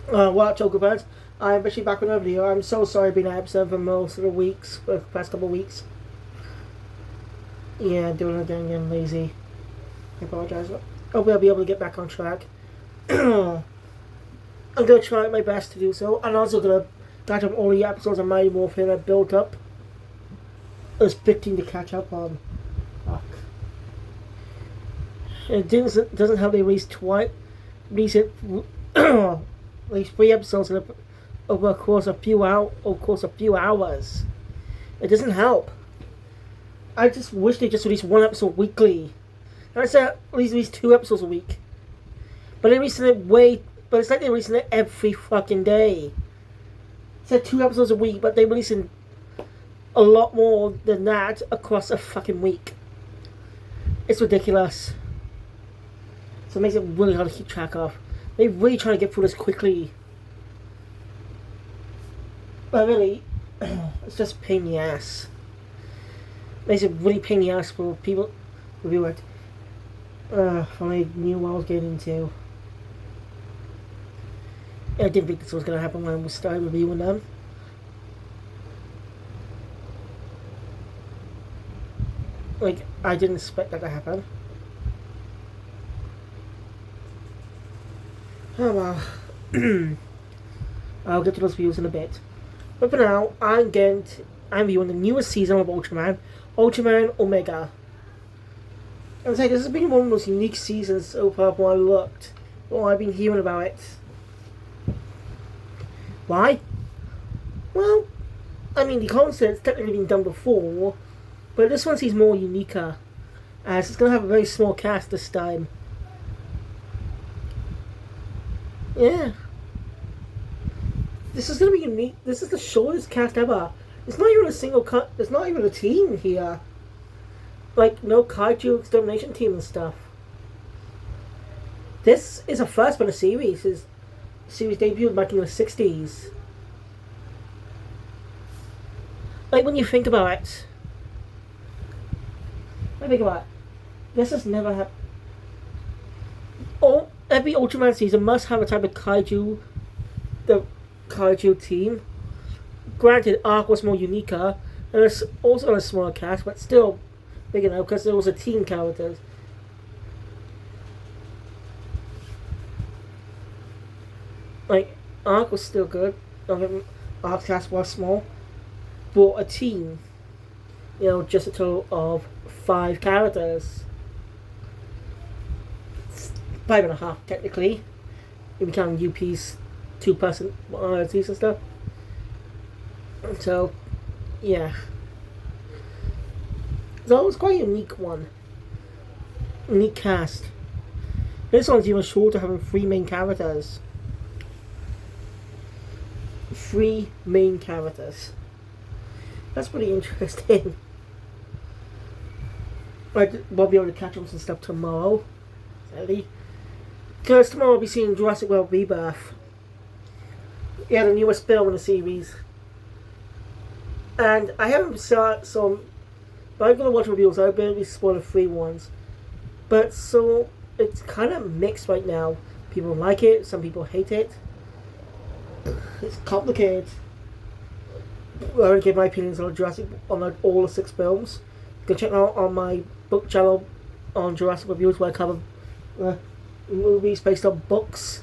What up, fans? I'm actually back with another video. I'm so sorry I've been absent for most of the weeks, for the past couple of weeks. Yeah, doing it again, lazy. I apologize. Hopefully I'll be able to get back on track. I'm gonna try my best to do so. I'm also gonna catch up all the episodes of Mighty Morphin I built up. There's 15 to catch up on. Fuck. It doesn't have the release twice. Recent. At least 3 episodes over a course of a few hours. It doesn't help. I just wish they just released one episode weekly. And I said at least 2 episodes a week. But they're releasing it but it's like they're releasing it every fucking day. It said 2 episodes a week, but they're releasing a lot more than that across a fucking week. It's ridiculous. So it makes it really hard to keep track of. They're really trying to get through this quickly. But really, it's just a pain in the ass. Makes it really pain in the ass for people to view it. Finally knew what I was getting into. I didn't think this was going to happen when we started reviewing them. Like, I didn't expect that to happen. Oh well. I'll get to those views in a bit. But for now, I'm viewing the newest season of Ultraman, Ultraman Omega. I was saying, this has been one of the most unique seasons so far when I looked. Well, I've been hearing about it. Why? Well, I mean, the concept's technically been done before, but this one seems more uniquer, as it's going to have a very small cast this time. Yeah. This is going to be unique. This is the shortest cast ever. It's not even a single cut. There's not even a team here. Like, no kaiju extermination team and stuff. This is a first for the series. The series debuted back in the 60s. Like, when you think about it. This has never happened. Every Ultraman season must have a type of kaiju. The kaiju team. Granted, Arc was more uniquer, and it's also a smaller cast, but still big enough because there was a team characters. Like, Arc was still good. Arc's cast was small, but a team. Just a total of 5 characters. 5.5 technically. If you count UP's 2-person teams and stuff. So, yeah. So it was quite a unique one. Unique cast. This one's even shorter, having 3 main characters. 3 main characters. That's pretty interesting. We'll be able to catch up with some stuff tomorrow. Sadly. Because tomorrow I'll be seeing Jurassic World Rebirth. Yeah, the newest film in the series. And I haven't saw some, but I'm going to watch reviews. I've barely spoiled the 3 ones. But so, it's kind of mixed right now. People like it, some people hate it. It's complicated. I'm going to give my opinions on all the 6 films. You can check out on my book channel on Jurassic Reviews where I cover movies based on books.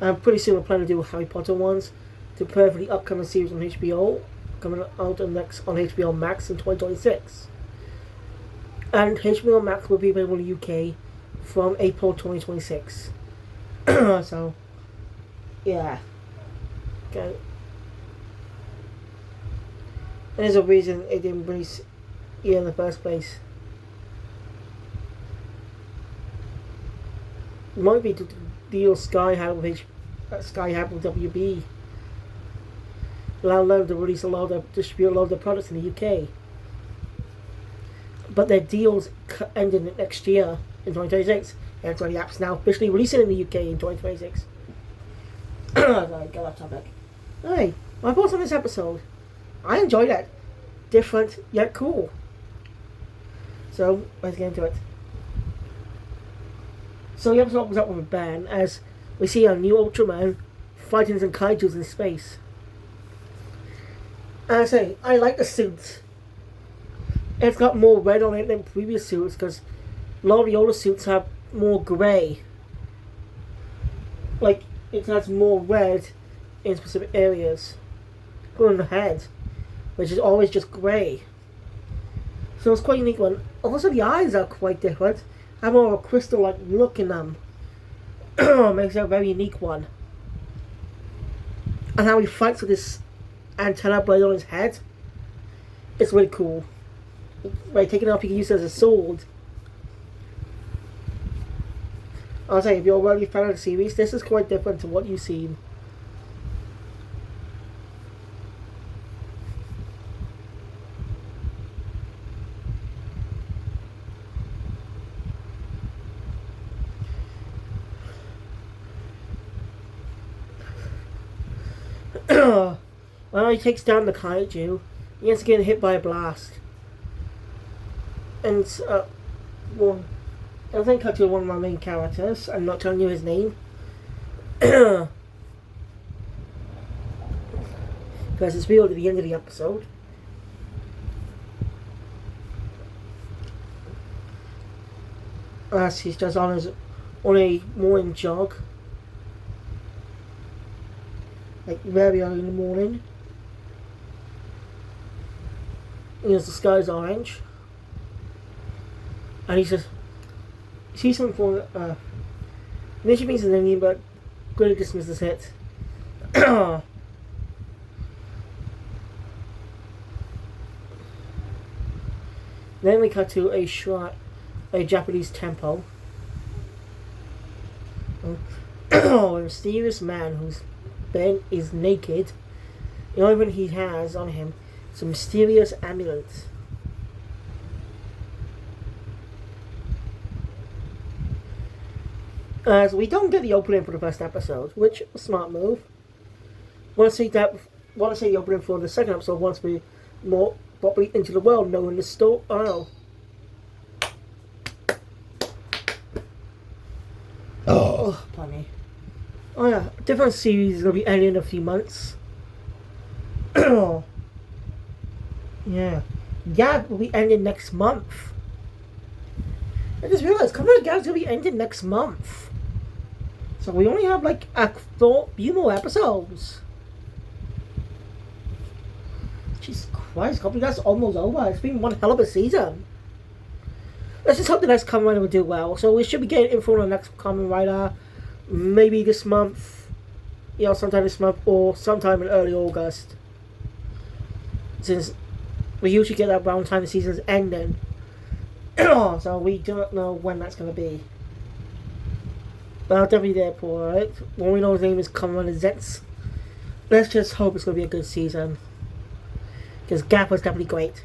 And pretty soon we're planning to do Harry Potter ones to prepare for the upcoming series on HBO, coming out next on HBO Max in 2026. And HBO Max will be available in the UK from April 2026. So, yeah. Okay. And there's a reason it didn't release here in the first place. It might be the deal Sky had with WB. Allow them to distribute a lot of the products in the UK. But their deals ended next year in 2026. And so the app's now officially releasing in the UK in 2026. Sorry, go off topic. Hey, my thoughts on this episode. I enjoyed it. Different, yet cool. So, let's get into it. So the episode opens up with a band as we see a new Ultraman fighting some kaijus in space. And I say, I like the suit. It's got more red on it than previous suits because a lot of the older suits have more grey. Like, it has more red in specific areas. On the head, which is always just grey. So it's quite a unique one. Also, the eyes are quite different. Have more of a crystal-like look in them. Makes it a very unique one. And how he fights with this antenna blade on his head. It's really cool. By taking it off, you can use it as a sword. I'll say, if you're already a fan of the series, this is quite different to what you've seen. When he takes down the kaiju, he ends up getting hit by a blast. And, well, I think I killed one of my main characters. I'm not telling you his name. Because it's revealed at the end of the episode. As he's just on a morning jog. Like very early in the morning. The sky's orange. And he says, sees something for initially thinks it's an enemy, but going to dismiss this hit. Then we cut to a shot, a Japanese temple. A mysterious man whose bed is naked. The only thing he has on him is a mysterious amulet. As we don't get the opening for the first episode, which is a smart move. Want to see the opening for the second episode once we more properly into the world, knowing the story. Oh, funny. Oh yeah, different series is gonna be ending in a few months. Yeah, Gab will be ending next month. I just realized, come on, Gab's gonna be ending next month. So we only have like a few more episodes. Jesus Christ, that's almost over. It's been one hell of a season. Let's just hope the next Kamen Rider will do well. So we should be getting info on the next Kamen Rider. Maybe this month. Sometime this month or sometime in early August. Since we usually get that around time the season's ending. So we don't know when that's going to be. But I'll definitely be there for it. When we know his name is Kamen Rider Zets. Let's just hope it's going to be a good season. Because Gap was definitely great.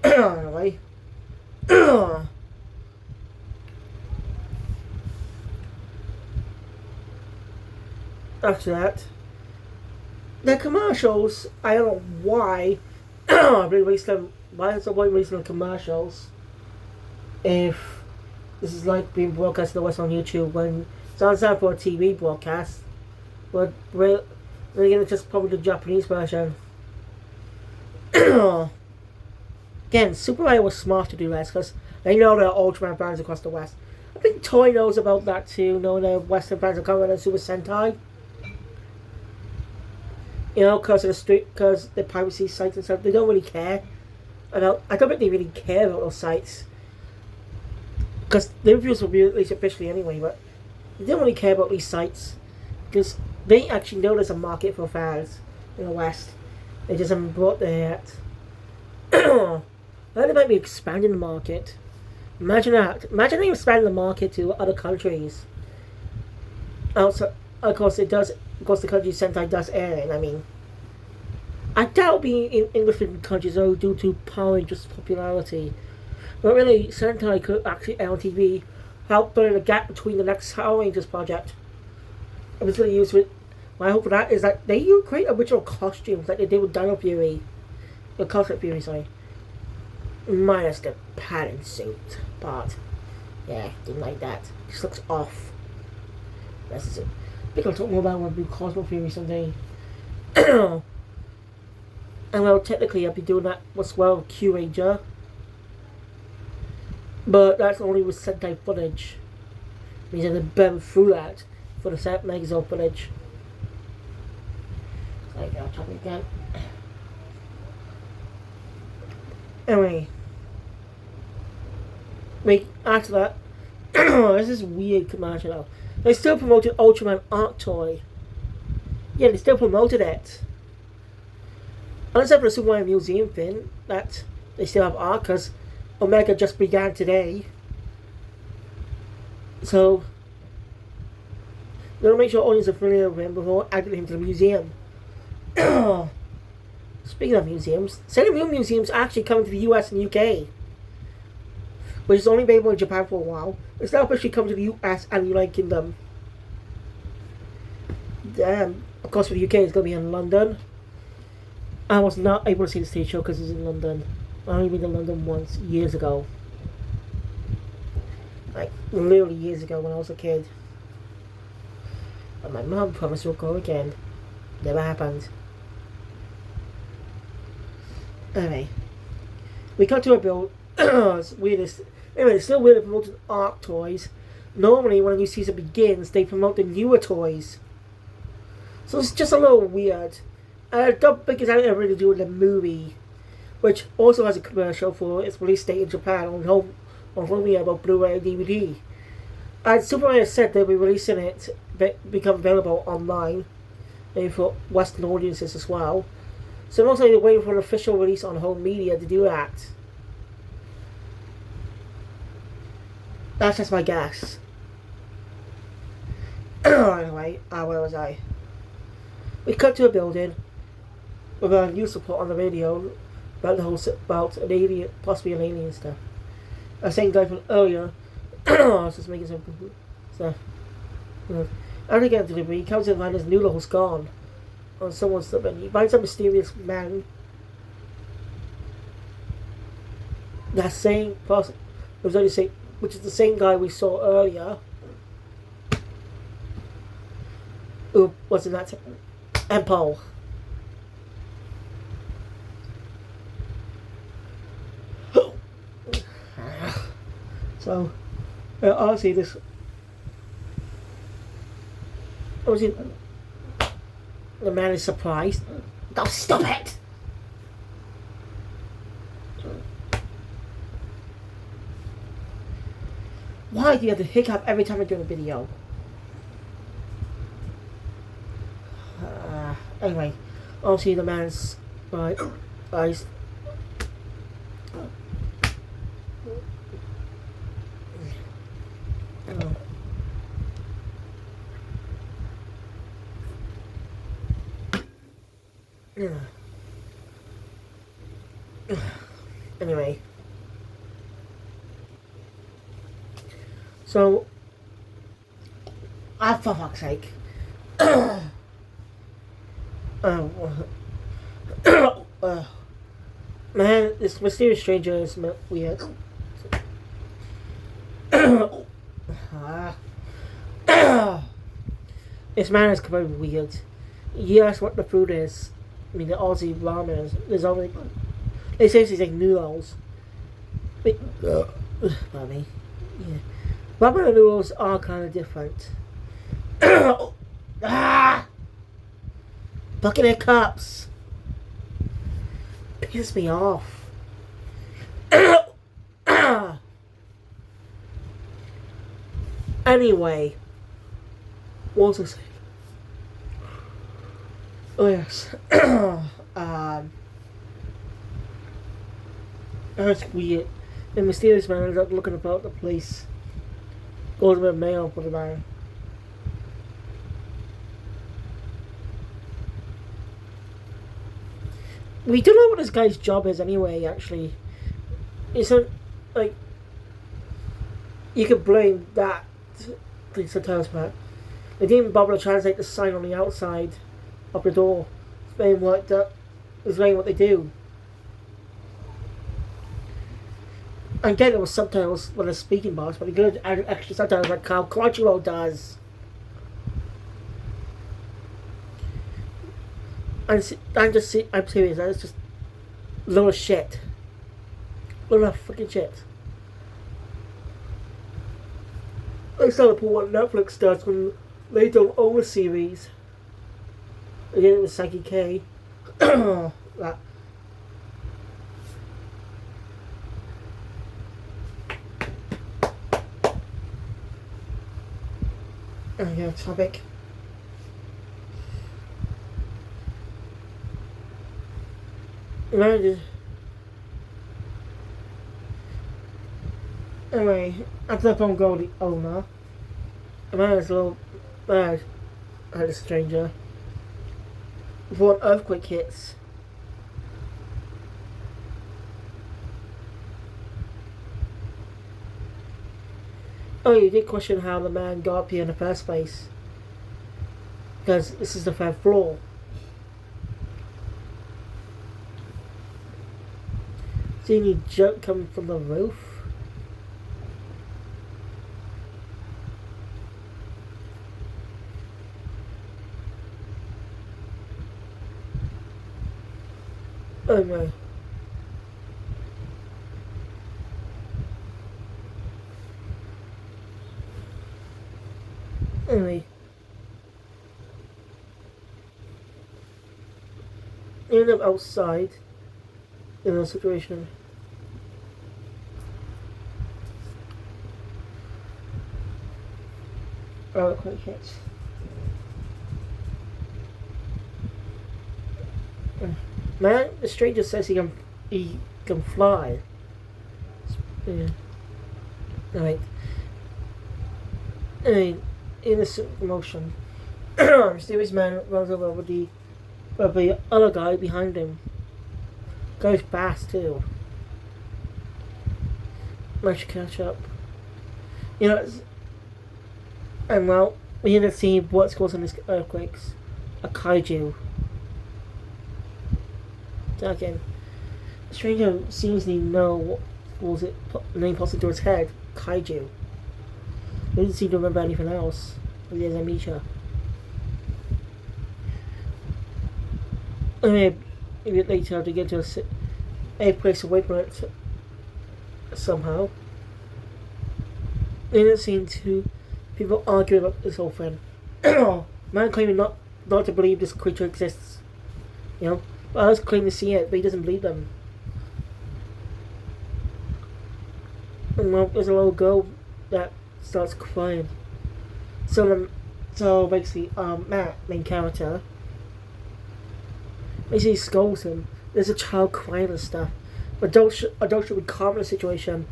Anyway. After that, the commercials, I don't know why they released them. Why is the point releasing the commercials if this is like being broadcast in the West on YouTube when it's on sound for a TV broadcast? But we're going to just probably the Japanese version. Again, Super Mario was smart to do this because they know there are Ultraman fans across the West. I think Toei knows about that too, knowing that Western fans are coming on Super Sentai. Because of the piracy sites and stuff, they don't really care about. I don't think they really care about those sites because the reviews will be released officially anyway. But they don't really care about these sites because they actually know there's a market for fans in the West. They just haven't brought there yet. I think they might be expanding the market. Imagine that. Imagine they expand the market to other countries. Also, of course, it does. Of course, the country Sentai does air it. I mean, I doubt being in English-speaking countries are due to Power Rangers' popularity. But really, Sentai could actually air on TV, help fill in the gap between the next Power Rangers project. I was going to use it. My hope for that is that they create original costumes like they did with Dino Fury. The Cosmic Fury, sorry. Minus the pattern suit part. Yeah, didn't like that. Just looks off. That's it. think I'll talk more about my blue Cosmo theory someday. And well, technically I'll be doing that as well, Q Ranger. But that's only with Sentai footage. Means I have to burn through that for the set Megazord footage. So I'll talk again. Anyway. Wait, after that, this is weird commercial now. They still promoted Ultraman Art Toy. Yeah, they still promoted it. Unless for the Superman Museum thing, that they still have art, because Omega just began today. So, they'll make sure audience are familiar with him before adding him to the museum. Speaking of museums, Sailor Moon museums are actually coming to the US and UK. Which is only available in Japan for a while. It's now officially coming to the US and United Kingdom. Of course, for the UK, it's going to be in London. I was not able to see the stage show because it's in London. I only been to London once, years ago. Like, literally years ago when I was a kid. But my mum promised we'll go again. Never happened. Anyway. We got to a build. It's weirdest. Anyway, it's still weird to promote art toys. Normally, when a new season begins, they promote the newer toys. So it's just a little weird. I don't think it's anything really to do with the movie, which also has a commercial for its release date in Japan on home about Blu-ray and DVD. And Superman has said they'll be releasing it, become available online, maybe for Western audiences as well. So most likely they're waiting for an official release on home media to do that. That's just my guess. Anyway, where was I? We cut to a building with a news report on the radio about an alien, possibly an alien stuff. The same guy from earlier was just making some stuff. After getting delivery, he comes in and finds his noodle's gone on someone's slip, and he finds a mysterious man. That same person, which is the same guy we saw earlier, who was in that and Paul. So, honestly, this. Obviously, the man is surprised. Don't stop it! Why do you have to hiccup every time I do a video? Anyway, obviously the man's eyes. Anyway, so, for fuck's sake. Man, this mysterious stranger is weird. This man is completely weird. He asks what the food is. I mean, the Aussie ramen is. There's only. They say it's like noodles. Pardon me. Yeah. Ramen and noodles are kind of different. Buckethead cups. Piss me off. Anyway. What was I saying? Oh yes. That's weird. The mysterious man ends up looking about the place. Goes with mail for the man. We don't know what this guy's job is anyway, actually. It's like, you could blame that to sometimes, but they didn't even bother to translate the sign on the outside of the door. Explain what they do. And again, it was subtitles with a speaking box, but he could add extra subtitles like Carl Crunchyroll does. I'm serious. That's just little shit. Little fucking shit. I started to what Netflix does when they don't own a series. Again, it was Psyche K. That. Okay, topic. Anyway, after the phone call the owner, a man is a little mad at a stranger before an earthquake hits. Oh, you did question how the man got up here in the first place. Because this is the 3rd floor. See any joke coming from the roof? Oh no. Anyway. You end up outside in a situation. Oh, quick hits. Man, the stranger says he can fly. Yeah. Right. In innocent motion, mysterious man runs over with the other guy behind him. Goes fast too. Managed to catch up. You know, and well, we end up seeing what's causing these earthquakes. A kaiju. Again, the stranger seems to know what was it name pops into his head. Kaiju. He doesn't seem to remember anything else. There's amnesia. A bit later, to get to a place away from it somehow. They didn't seem to people arguing about this whole thing. Man claiming not to believe this creature exists. You know, but others claim to see it, but he doesn't believe them. And well, there's a little girl that starts crying. So basically, Matt, main character, basically scolds him. There's a child crying and stuff. Adults should be calm in the situation.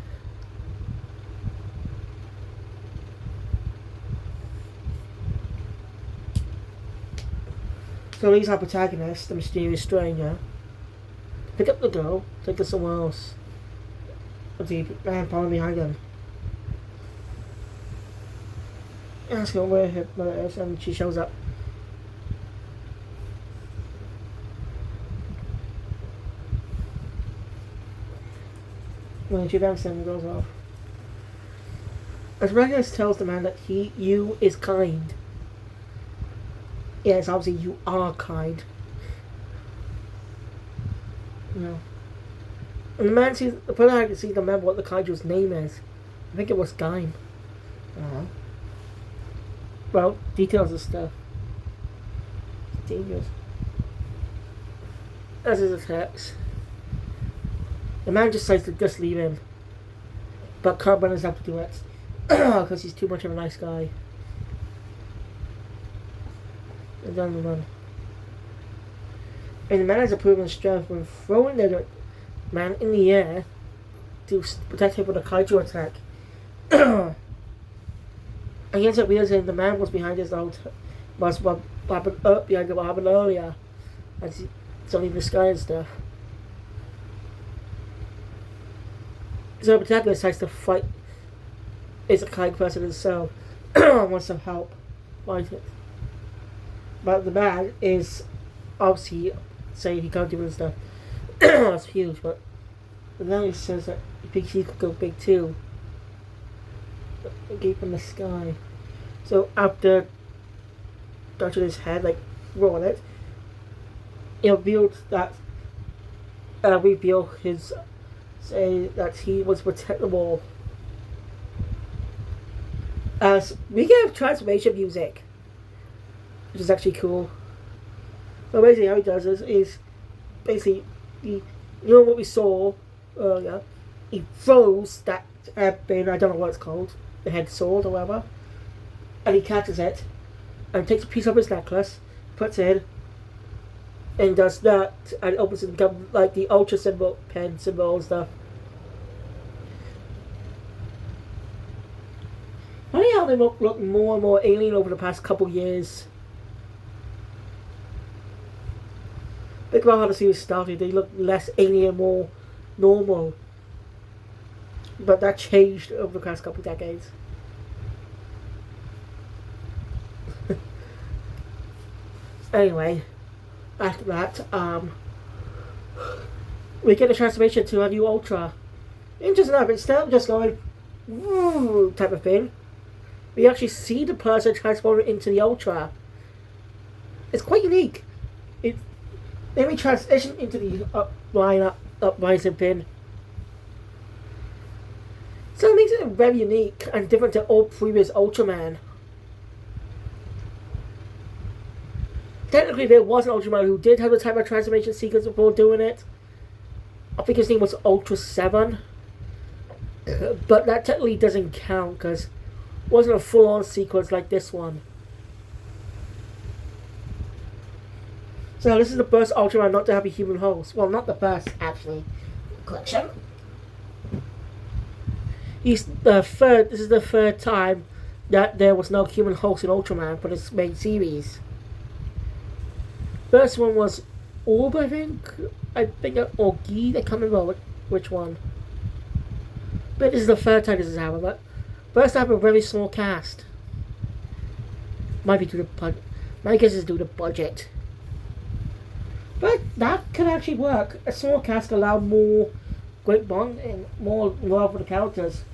So leaves our protagonist, the mysterious stranger, pick up the girl, take her somewhere else. But the man following behind him. Ask her where her mother is, and she shows up. When she bounces and goes off. As Regulus tells the man that you is kind. Yes, obviously you are kind. You know. And the man sees, the protagonist can see the man what the kaiju's name is. I think it was Gaim. Well, details of stuff. It's dangerous. As his attacks. The man just decides to just leave him. But Carbon is up to do it. Because he's too much of a nice guy. And down the run. And the man has a proven strength when throwing the man in the air to protect him from a kaiju attack. And he ends up realizing the man was behind his old was what happened behind what happened earlier. And he's only the sky and stuff. So the protagonist has to fight. Is a kind person himself. Wants some help. Fight it. But the man is obviously saying he can't do it and stuff. That's huge, but then he says that he thinks he could go big too. Gate from the sky. So after touching his head, like rolling it, it revealed his say that he was protect the wall. As we get transformation music, which is actually cool. So basically, how he does is basically, you know what we saw earlier. He throws that bin, I don't know what it's called, the head sword or whatever, and he catches it and takes a piece of his necklace, puts it in, and does that, and it opens and becomes like the ultra symbol, pen symbol and stuff. Funny how they look more and more alien over the past couple years. Think about how the series started, they look less alien, more normal. But that changed over the past couple decades. Anyway, after that, we get a transformation to a new Ultra. Interesting enough, instead of just going woo type of thing, we actually see the person transform into the Ultra. It's quite unique. Then we transition into the uprising pin. So it makes it very unique and different to all previous Ultraman. Technically, there was an Ultraman who did have the type of transformation sequence before doing it. I think his name was Ultra 7. But that technically doesn't count because it wasn't a full-on sequence like this one. So this is the first Ultraman not to have a human host. Well, not the first, actually. Collection. This is the third time that there was no human host in Ultraman for this main series. First one was Orb, I think, or Geed, I can't remember which one. But this is the third time this has happened. But first I have a very small cast. Might be due to budget. My guess is due to budget. But that could actually work. A small cast could allow more great bond and more love for the characters.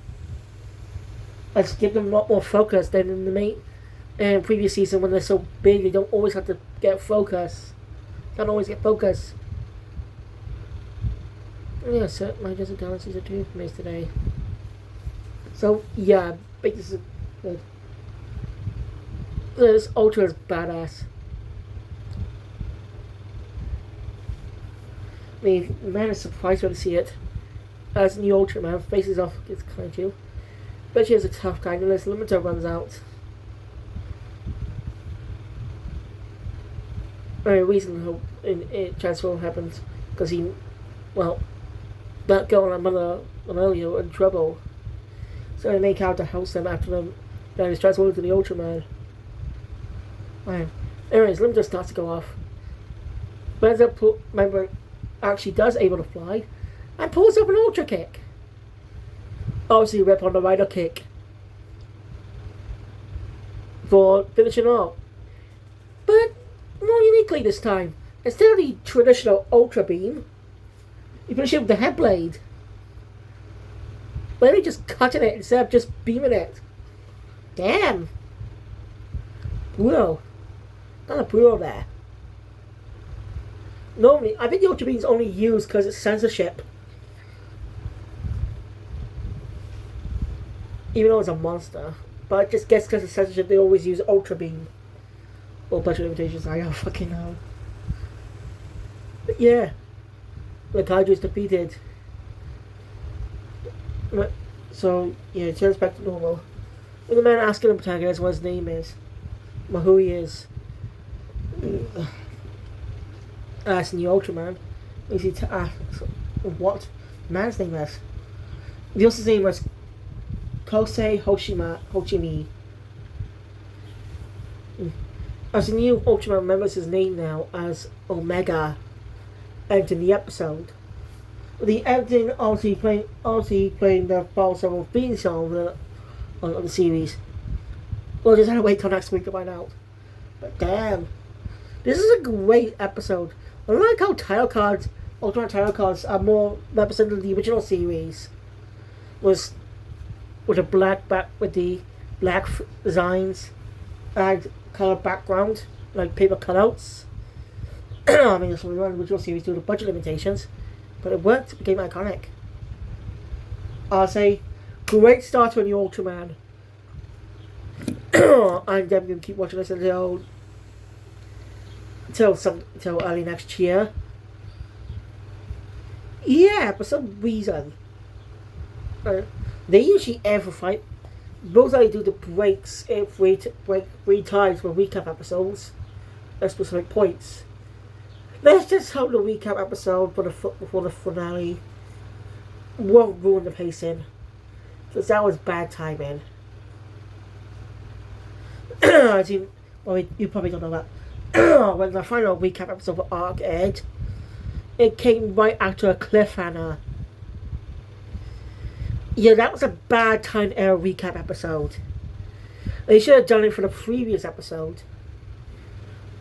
Let's give them a lot more focus than in the main and previous season when they're so big they don't always have to get focus. Don't always get focus. Yeah, so my Desert Talent Season 2 for me today. So yeah, I think this is good. This Ultra is badass. I mean, man is surprised when to see it. As new Ultraman faces off against Kaiju. Bet she has a tough time unless limiter runs out. The reason it transform happens because that girl and her mother earlier were in trouble. So the main character helps them after them. Then he's transformed into the Ultraman. Right. Anyways, limiter starts to go off. But ends up member actually does able to fly and pulls up an Ultra Kick. Obviously rip on the Rider Kick for finishing off. But more uniquely this time, instead of the traditional Ultra Beam, you finish it with the head blade. But then he just cutting it instead of just beaming it. Damn. Brutal. Not a brutal there. Normally, I think the Ultra Beam is only used because it's censorship. Even though it's a monster. But I just guess because of censorship they always use Ultra Beam. Or a bunch of limitations, I don't fucking know. But yeah. The Kaiju is defeated. So, yeah, it turns back to normal. And the man asking the protagonist what his name is. Or who he is. Asking the Ultraman. Is he to ask what the man's name is? The other's name was Kosei Hoshimi. As the new Ultraman remembers his name now as Omega, ending the episode. The editing obviously playing the false level theme song on the series. We'll just have to wait till next week to find out. But damn, this is a great episode. I like how Ultraman title cards are more representative of the original series. Was with a black designs and colored background, like paper cutouts. I mean, it's only one original series due to budget limitations, but it worked. It became iconic. I'll say, great start to a new Ultraman. I'm definitely gonna keep watching this until early next year. Yeah, for some reason, they usually ever fight. Both I do the breaks break 3 times for recap episodes at specific points. Let's just hope the recap episode before the finale won't ruin the pacing, because that was bad timing. Well, you probably don't know that. When the final recap episode of Arc aired, it came right after a cliffhanger. Yeah, that was a bad time era recap episode. They should have done it for the previous episode.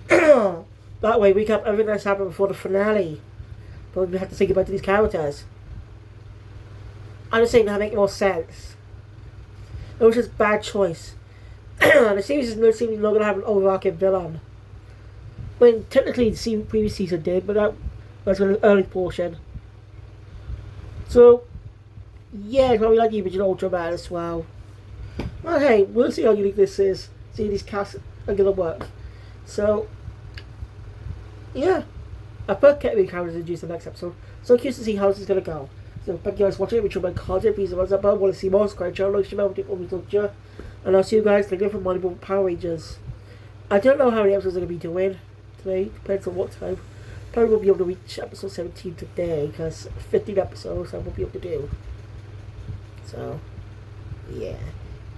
That way, recap everything that's happened before the finale. But we have to think about these characters. I'm just saying that make more sense. It was just bad choice. The series is not going to have an overarching villain. I mean, technically the previous season did, but that was an early portion. So, yeah, it's probably like the original Ultraman as well. Well, hey, we'll see how unique this is. See these casts are going to work. So, yeah. I put Kettle characters introduced in the next episode. So, curious to see how this is going to go. So, thank you guys for watching. Make sure my content, please, thumbs up. I want to see more. Subscribe to the channel. And I'll see you guys later for Money Power Rangers. I don't know how many episodes I'm going to be doing today. Depends on what time. Probably won't be able to reach episode 17 today, because 15 episodes I won't be able to do. So, yeah.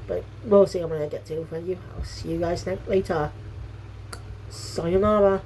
But we'll see how many I get to. Thank you. I'll see you guys later. Sayonara.